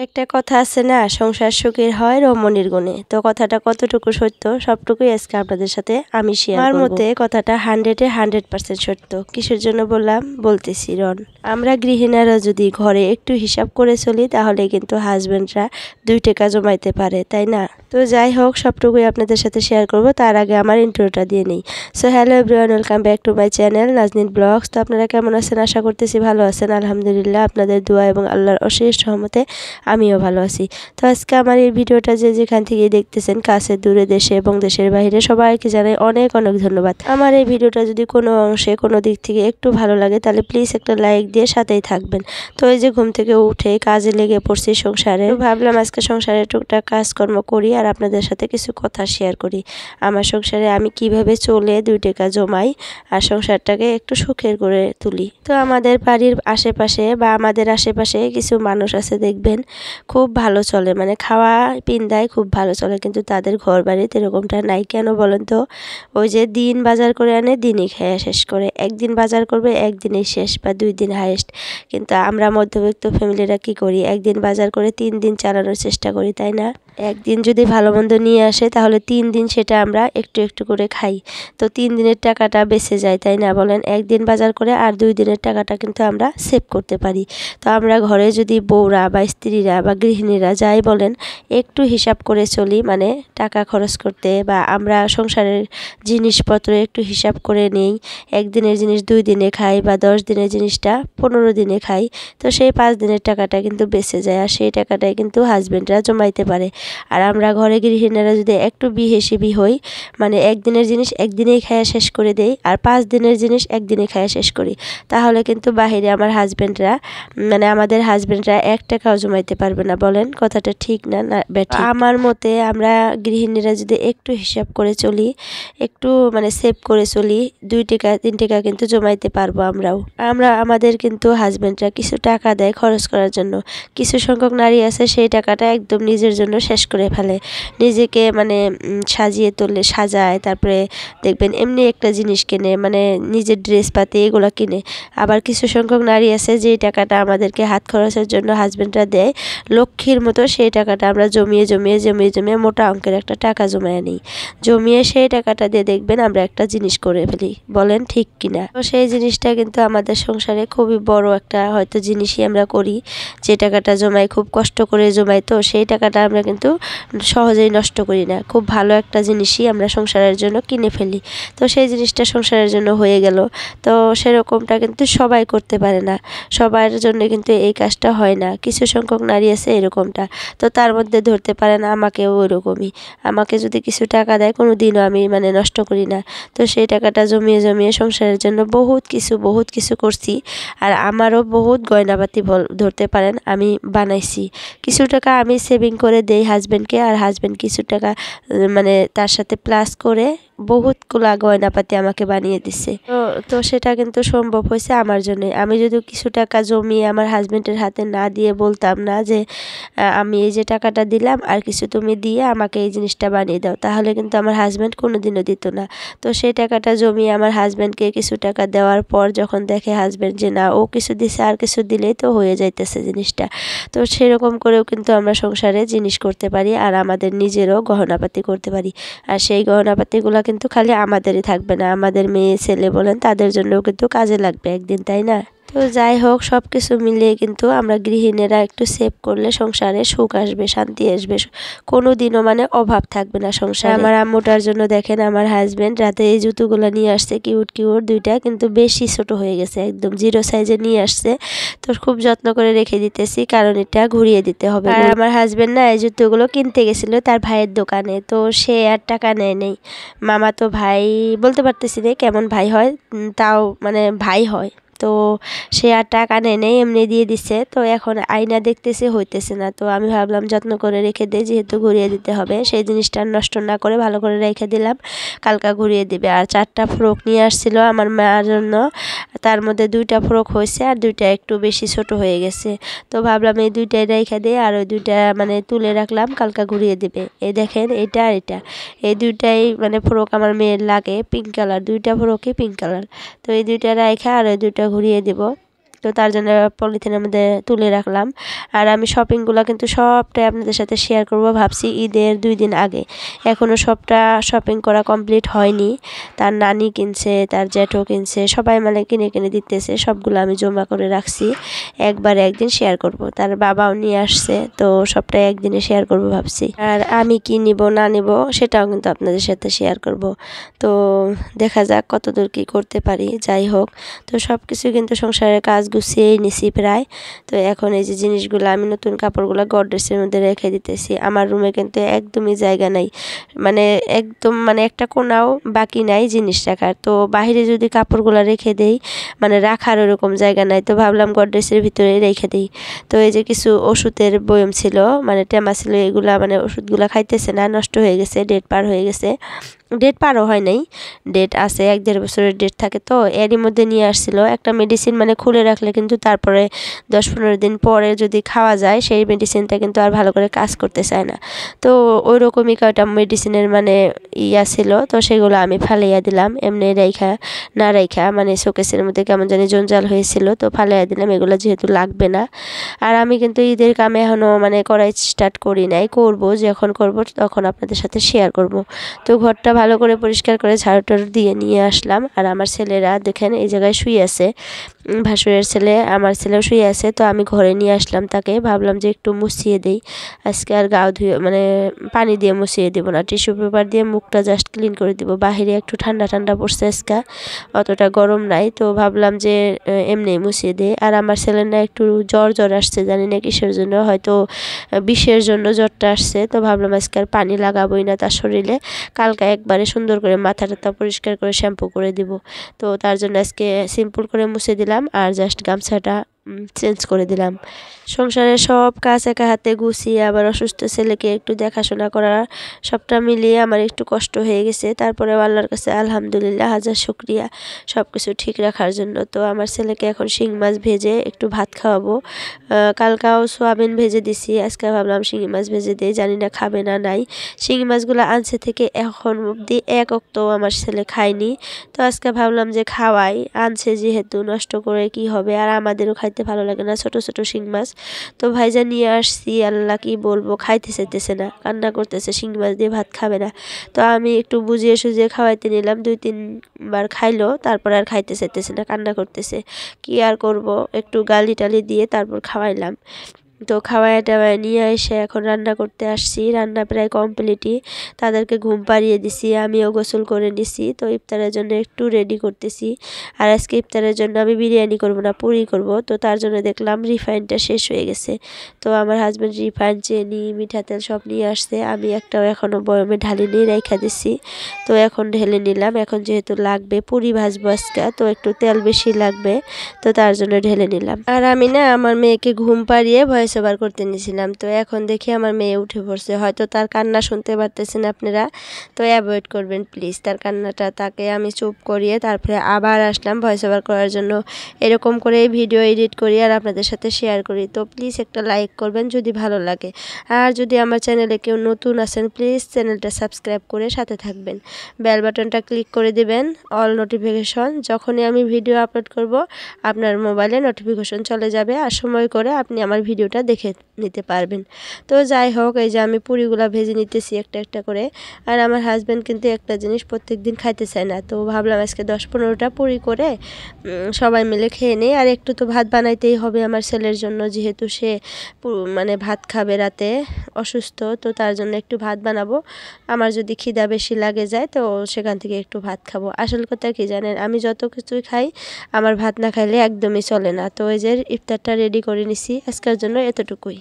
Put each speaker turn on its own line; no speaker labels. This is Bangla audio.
একটা কথা আছে না, সংসার সুখের হয় রমণীর গুণে। তো কথাটা কতটুকু সত্য সবটুকুই আজকে আপনাদের সাথে আমি শেয়ার করব। আমার মতে কথাটা 100% সত্য। কিসের জন্য বললাম বলতেছি রন। আমরা গৃহিণীরা যদি ঘরে একটু হিসাব করে চলি তাহলে কিন্তু হাজবেন্ডরা 2 টাকা জমাইতে পারে, তাই না? তো যাই হোক, সবটুকুই আপনাদের সাথে শেয়ার করব। তার আগে আমার ইন্ট্রোটা দিয়ে নিই। So hello everyone, welcome back to my channel Nazneen blogs. তো আপনারা কেমন আছেন? আশা করতেছি ভালো আছেন। আলহামদুলিল্লাহ, আপনাদের দোয়া এবং আল্লাহর অশেষ রহমতে আমিও ভালো আছি। তো আজকে আমার এই ভিডিওটা যে যেখান থেকে দেখতেছেন, কাছে দূরে, দেশে এবং দেশের বাইরে, সবাইকে জানাই অনেক অনেক ধন্যবাদ। আমার এই ভিডিওটা যদি কোনো অংশে কোনো দিক থেকে একটু ভালো লাগে তাহলে প্লিজ একটা লাইক দিয়ে সাথেই থাকবেন। তো এই যে ঘুম থেকে উঠে কাজে লেগে পড়ছি সংসারে। তো ভাবলাম আজকে সংসারে টুকটাক কাজকর্ম করি আর আপনাদের সাথে কিছু কথা শেয়ার করি। আমার সংসারে আমি কিভাবে চলে 2 টাকা জমাই আর সংসারটাকে একটু সুখের করে তুলি। তো আমাদের বাড়ির আশেপাশে বা আমাদের আশেপাশে কিছু মানুষ আছে, দেখবেন খুব ভালো চলে, মানে খাওয়া পিন্দায় খুব ভালো চলে, কিন্তু তাদের ঘর বাড়িতে এরকমটা নাই। কেন বলেন তো? ওই যে দিন বাজার করে আনে, দিনই খেয়ে শেষ করে। একদিন বাজার করবে, একদিনেই শেষ, বা 2 দিন হাইয়েস্ট। কিন্তু আমরা মধ্যবিত্ত ফ্যামিলিরা কি করি? একদিন বাজার করে 3 দিন চালানোর চেষ্টা করি, তাই না? একদিন যদি ভালো মন্দ নিয়ে আসে তাহলে 3 দিন সেটা আমরা একটু একটু করে খাই। তো 3 দিনের টাকাটা বেঁচে যায়, তাই না বলেন? একদিন বাজার করে আর 2 দিনের টাকাটা কিন্তু আমরা সেভ করতে পারি। তো আমরা ঘরে যদি বউরা বা স্ত্রীরা বা গৃহিণীরা যাই বলেন, একটু হিসাব করে চলি, মানে টাকা খরচ করতে, বা আমরা সংসারের জিনিসপত্র একটু হিসাব করে নেই, একদিনের জিনিস 2 দিনে খাই, বা 10 দিনের জিনিসটা 15 দিনে খাই, তো সেই 5 দিনের টাকাটা কিন্তু বেঁচে যায়। আর সেই টাকাটাই কিন্তু হাজবেন্ডরা জমাইতে পারে। আর আমরা ঘরে গৃহিণীরা যদি একটু বিহেসিবি হই, মানে একদিনের জিনিস একদিনেই খায়া শেষ করে দেই আর 5 দিনের জিনিস একদিনে খায়া শেষ করি, তাহলে কিন্তু বাহিরে আমার হাজবেন্ডরা, মানে আমাদের হাজবেন্ডরা 1 টাকাও জমাইতে পারবে না। বলেন কথাটা ঠিক না না ব্যাঠিক? আমার মতে আমরা গৃহিণীরা যদি একটু হিসাব করে চলি, একটু মানে সেভ করে চলি, 2 টাকা 3 টাকা কিন্তু জমাইতে পারবো আমরাও। আমাদের কিন্তু হাজবেন্ডরা কিছু টাকা দেয় খরচ করার জন্য। কিছু সংখ্যক নারী আছে সেই টাকাটা একদম নিজের জন্য শেষ করে ফেলে, নিজেকে মানে সাজিয়ে তোলে, সাজায়, তারপরে দেখবেন এমনি একটা জিনিস কেনে, মানে নিজের ড্রেস পাতি এগুলো কিনে। আবার কিছু সংখ্যক নারী আছে যেই টাকাটা আমাদেরকে হাত খরচের জন্য হাজবেন্ডরা দেয়, লক্ষ্মীর মতো সেই টাকাটা আমরা জমিয়ে জমিয়ে জমিয়ে জমিয়ে মোটা অঙ্কের একটা টাকা জমিয়ে নিই। জমিয়ে সেই টাকাটা দিয়ে দেখবেন আমরা একটা জিনিস করে ফেলি। বলেন ঠিক কিনা? তো সেই জিনিসটা কিন্তু আমাদের সংসারে খুবই বড় একটা হয়তো জিনিসই আমরা করি, যে টাকাটা জমাই, খুব কষ্ট করে জমাই, তো সেই টাকাটা আমরা কিন্তু সহজেই নষ্ট করি না। খুব ভালো একটা জিনিসই আমরা সংসারের জন্য কিনে ফেলি, তো সেই জিনিসটা সংসারের জন্য হয়ে গেল। তো সেরকমটা কিন্তু সবাই করতে পারে না, সবার জন্য কিন্তু এই কাজটা হয় না। কিছু সংখ্যক নারী আছে এরকমটা, তো তার মধ্যে ধরতে পারেন আমাকেও ওইরকমই। আমাকে যদি কিছু টাকা দেয় কোনো দিনও আমি মানে নষ্ট করি না। তো সেই টাকাটা জমিয়ে জমিয়ে সংসারের জন্য বহুত কিছু করছি। আর আমারও বহুত গয়নাপাতি ধরতে পারেন আমি বানাইছি। কিছু টাকা আমি সেভিং করে দেই হাজবেন্ডকে, আর হাজবেন্ড কিছু টাকা মানে তার সাথে প্লাস করে বহুতগুলা গয়নাপাতি আমাকে বানিয়ে দিচ্ছে। তো সেটা কিন্তু সম্ভব হয়েছে আমার জন্য। আমি যদি কিছু টাকা জমিয়ে আমার হাজবেন্ডের হাতে না দিয়ে বলতাম না যে আমি এই যে টাকাটা দিলাম আর কিছু তুমি দিয়ে আমাকে এই জিনিসটা বানিয়ে দাও, তাহলে কিন্তু আমার হাজবেন্ড কোনোদিনও দিত না। তো সেই টাকাটা জমিয়ে আমার হাজবেন্ডকে কিছু টাকা দেওয়ার পর যখন দেখে হাজবেন্ড যে না, ও কিছু দিছে আর কিছু দিলেই তো হয়ে যাইতেছে জিনিসটা, তো সেরকম করেও কিন্তু আমরা সংসারে জিনিস করতে পারি আর আমাদের নিজেরও গহনাপাতি করতে পারি। আর সেই গহনাপাতিগুলো কিন্তু খালি আমাদেরই থাকবে না, আমাদের মেয়ে ছেলে বলেন তাদের জন্যও কিন্তু কাজে লাগবে একদিন, তাই না? তো যাই হোক, সব কিছু মিলিয়ে কিন্তু আমরা গৃহিণীরা একটু সেভ করলে সংসারে সুখ আসবে, শান্তি আসবে, কোনো দিনও মানে অভাব থাকবে না সংসারে। আমার আম্মুটার জন্য দেখেন আমার হাজবেন্ড রাতে এই জুতোগুলো নিয়ে আসছে, কিউট কিউট 2টা, কিন্তু বেশি ছোট হয়ে গেছে, একদম 0 সাইজে নিয়ে আসছে। তো খুব যত্ন করে রেখে দিতেছি, কারণ এটা ঘুরিয়ে দিতে হবে। আর আমার হাজবেন্ড না এই জুতোগুলো কিনতে গেছিলো তার ভাইয়ের দোকানে, তো সে আর টাকা নেয় নেই। মামা তো ভাই বলতে পারতেছি না কেমন ভাই হয়, তাও মানে ভাই হয়। তো সে আর টাকা নেই, এমনি দিয়ে দিছে। তো এখন আয়না দেখতেছে হইতেছে না, তো আমি ভাবলাম যত্ন করে রেখে দিই, যেহেতু ঘুরিয়ে দিতে হবে সেই জিনিসটা নষ্ট না করে ভালো করে রেখে দিলাম, কালকা ঘুরিয়ে দিবে। আর 4টা ফ্রক নিয়ে আসছিল আমার মার জন্য, তার মধ্যে 2টা ফ্রক হয়েছে আর 2টা একটু বেশি ছোট হয়ে গেছে। তো ভাবলাম এই 2টাই রেখে দিই, আর ওই 2টা মানে তুলে রাখলাম, কালকা ঘুরিয়ে দিবে। এই দেখেন এটা আর এটা, এই 2টাই মানে ফ্রক আমার মেয়ের লাগে, পিঙ্ক কালার, 2টা ফ্রকই পিঙ্ক কালার। তো এই 2টা রাখা আর ওই 2টা ঘুরিয়ে দিব। তো তার জন্য পলিথিনের মধ্যে তুলে রাখলাম। আর আমি শপিংগুলো কিন্তু সবটাই আপনাদের সাথে শেয়ার করব ভাবছি ঈদের 2 দিন আগে। এখনও সবটা শপিং করা কমপ্লিট হয়নি। তার নানি কিনছে, তার জ্যাঠও কিনছে, সবাই মিলে কিনে কিনে দিতেছে। সবগুলো আমি জমা করে রাখছি, একবারে একদিন শেয়ার করব। তার বাবাও নিয়ে আসছে, তো সবটাই একদিনে শেয়ার করব ভাবছি। আর আমি কি নিব না নিব সেটাও কিন্তু আপনাদের সাথে শেয়ার করব। তো দেখা যাক কতদূর কি করতে পারি। যাই হোক, তো সব কিছু কিন্তু সংসারের কাজ গুছিয়েই নিছি প্রায়। তো এখন এই যে জিনিসগুলো আমি নতুন কাপড়গুলো গডরেজের মধ্যে রেখে দিতেছি। আমার রুমে কিন্তু একদমই জায়গা নাই, মানে একদম মানে একটা কোনাও বাকি নাই জিনিস রাখার। তো বাইরে যদি কাপড়গুলো রেখে দেই, মানে রাখার ওরকম জায়গা নাই, তো ভাবলাম গডরেজের ভিতরে রেখে দিই। তো এই যে কিছু ওষুধের বয়ম ছিল, মানে টেমা ছিল, এগুলা মানে ওষুধগুলা খাইতেছে না, নষ্ট হয়ে গেছে, ডেট পার হয়ে গেছে। ডেট পারও হয় নাই, ডেট আছে, 1-1.5 বছরের ডেট থাকে। তো এরই মধ্যে নিয়ে আসছিল একটা মেডিসিন, মানে খুলে রাখলে কিন্তু তারপরে 10-15 দিন পরে যদি খাওয়া যায় সেই মেডিসিনটা কিন্তু আর ভালো করে কাজ করতে চায় না। তো ওই রকমই কয়টা মেডিসিনের মানে ছিল, তো সেগুলো আমি ফালাইয়া দিলাম, এমনি রাইখা মানে শোকেসের মধ্যে কেমন জানি জঞ্জাল হয়েছিল, তো ফালাইয়া দিলাম, এগুলো যেহেতু লাগবে না। আর আমি কিন্তু ঈদের কামে এখনও মানে করাই স্টার্ট করি নাই, করবো, যখন করব তখন আপনাদের সাথে শেয়ার করব। তো ঘরটা ভালো করে পরিষ্কার করে ঝাড়ু টাড়ু দিয়ে নিয়ে আসলাম। আর আমার ছেলেরা দেখেন এই জায়গায় শুয়ে আছে, ভাসুরের ছেলে, আমার ছেলেও শুয়ে আছে। তো আমি ঘরে নিয়ে আসলাম তাকে, ভাবলাম যে একটু মুছিয়ে দিই আজকে। আর গাও ধুয়ে মানে পানি দিয়ে মুছিয়ে দেবো না, টিস্যু পেপার দিয়ে মুখটা জাস্ট ক্লিন করে দিব। বাহিরে একটু ঠান্ডা ঠান্ডা পড়ছে আজকে, অতটা গরম নাই, তো ভাবলাম যে এমনি মুছিয়ে দিই। আর আমার ছেলের না একটু জ্বর আসছে, জানি না কিসের জন্য, হয়তো বিষের জন্য জ্বরটা আসছে। তো ভাবলাম আজকে আর পানি লাগাবোই না তার শরীরে, কালকে একবারে সুন্দর করে মাথা টাথা পরিষ্কার করে শ্যাম্পু করে দিব। তো তার জন্য আজকে সিম্পল করে মুছে দিলাম আর জাস্ট গামছাটা চেঞ্জ করে দিলাম। সংসারের সব কাজ একা হাতে গুছিয়ে আবার অসুস্থ ছেলেকে একটু দেখাশোনা করা, সবটা মিলিয়ে আমার একটু কষ্ট হয়ে গেছে। তারপরে আল্লাহর কাছে আলহামদুলিল্লাহ হাজার শুকরিয়া সব কিছু ঠিক রাখার জন্য। তো আমার ছেলেকে এখন শিং মাছ ভেজে একটু ভাত খাওয়াবো। কালকাও সোয়াবিন ভেজে দিছি, আজকে ভাবলাম শিঙি মাছ ভেজে দিই, জানি না খাবে না নাই। শিঙি মাছগুলো আনছে থেকে এখন অবধি এক অক্তও আমার ছেলে খায়নি। তো আজকে ভাবলাম যে খাওয়াই, আনছে যেহেতু নষ্ট করে কি হবে, আর আমাদেরও খাইতে ভালো লাগে না ছোট ছোট শিং মাছ। তো ভাইজা নিয়ে আসছি, আল্লাহ কি বলবো, খাইতে চাইতেছে না, কান্না করতেছে, শিং মাছ দিয়ে ভাত খাবে না। তো আমি একটু বুঝিয়ে সুঝিয়ে খাওয়াইতে নিলাম, 2-3 বার খাইলো, তারপর আর খাইতে চাইতেছে না, কান্না করতেছে। কি আর করব, একটু গালি টালি দিয়ে তারপর খাওয়াইলাম। তো খাওয়ায় টাওয়ায় নিয়ে এসে এখন রান্না করতে আসছি, রান্না প্রায় কমপ্লিটই। তাদেরকে ঘুম পাড়িয়ে দিছি, আমিও গোসল করে নিছি। তো ইফতারের জন্য একটু রেডি করতেছি। আর আজকে ইফতারের জন্য আমি বিরিয়ানি করব না, পুরি করব। তো তার জন্য দেখলাম রিফাইনটা শেষ হয়ে গেছে। তো আমার হাজব্যান্ড রিফাইন, চিনি, মিঠা তেল সব নিয়ে আসছে, আমি একটাও এখনও বয়মে ঢালিনি, রেখা দিছি। তো এখন ঢেলে নিলাম, এখন যেহেতু লাগবে পুরি ভাজবো আজকে, তো একটু তেল বেশি লাগবে, তো তার জন্য ঢেলে নিলাম। আর আমি না আমার মেয়েকে ঘুম পাড়িয়ে ভয়েস ওভার করতে নিয়েছিলাম। তো এখন দেখি আমার মেয়ে উঠে পড়ছে, হয়তো তার কান্না শুনতে পারতেছেন আপনারা, তো অ্যাভয়েড করবেন প্লিজ তার কান্নাটা। তাকে আমি চুপ করিয়ে তারপরে আবার আসলাম ভয়েস ওভার করার জন্য। এরকম করে ভিডিও এডিট করি আর আপনাদের সাথে শেয়ার করি। তো প্লিজ একটা লাইক করবেন যদি ভালো লাগে। আর যদি আমার চ্যানেলে কেউ নতুন আছেন, প্লিজ চ্যানেলটা সাবস্ক্রাইব করে সাথে থাকবেন, বেল বাটনটা ক্লিক করে দিবেন, অল নোটিফিকেশন, যখনই আমি ভিডিও আপলোড করব আপনার মোবাইলে নোটিফিকেশন চলে যাবে, আর সময় করে আপনি আমার ভিডিওটা দেখে নিতে পারবেন। তো যাই হোক, এই যে আমি পুরিগুলা ভেজে নিতেছি একটা একটা করে। আর আমার হাজব্যান্ড কিন্তু একটা জিনিস প্রত্যেক দিন খাইতে চায় না, তো ভাবলাম আজকে 10-15টা পুরি করে সবাই মিলে খেয়ে নেই। আর একটু তো ভাত বানাইতেই হবে আমার ছেলের জন্য, যেহেতু সে মানে ভাত খাবে রাতে, অসুস্থ, তো তার জন্য একটু ভাত বানাবো। আমার যদি খিদা বেশি লাগে যায় তো সেখান থেকে একটু ভাত খাবো। আসল কথা কি জানেন, আমি যত কিছুই খাই আমার ভাত না খাইলে একদমই চলে না। তো এই যে ইফতারটা রেডি করে নিছি, আজকের জন্য এতটুকুই।